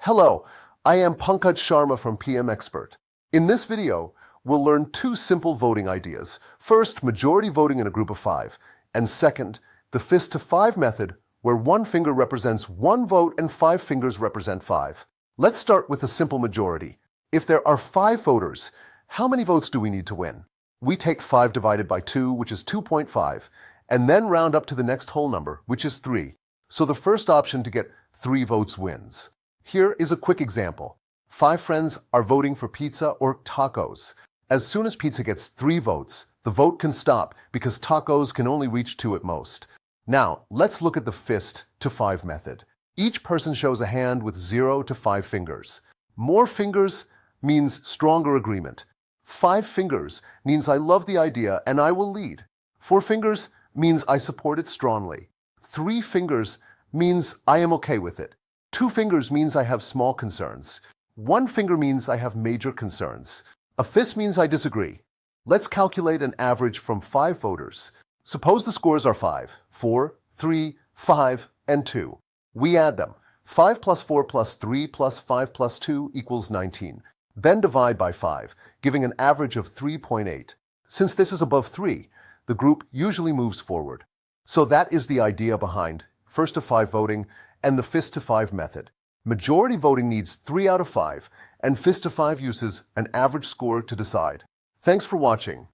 Hello, I am Pankaj Sharma from PM Expert. In this video, we'll learn two simple voting ideas. First, majority voting in a group of 5. And second, the fist to 5 method, where one finger represents 1 vote and 5 fingers represent 5. Let's start with a simple majority. If there are 5 voters, how many votes do we need to win? We take 5 divided by 2, which is 2.5, and then round up to the next whole number, which is 3. So the first option to get 3 votes wins. Here is a quick example. 5 friends are voting for pizza or tacos. As soon as pizza gets 3 votes, the vote can stop because tacos can only reach 2 at most. Now, let's look at the fist to 5 method. Each person shows a hand with 0 to 5 fingers. More fingers means stronger agreement. 5 fingers means I love the idea and I will lead. 4 fingers means I support it strongly. 3 fingers means I am okay with it. 2 fingers means I have small concerns. 1 finger means I have major concerns. A fist means I disagree. Let's calculate an average from 5 voters. Suppose the scores are 5, 4, 3, 5, and 2. We add them. 5 plus 4 plus 3 plus 5 plus 2 equals 19. Then divide by 5, giving an average of 3.8. Since this is above 3, the group usually moves forward. So that is the idea behind first to 5 voting and the fist to 5 method. Majority voting needs 3 out of 5, and fist to 5 uses an average score to decide. Thanks for watching.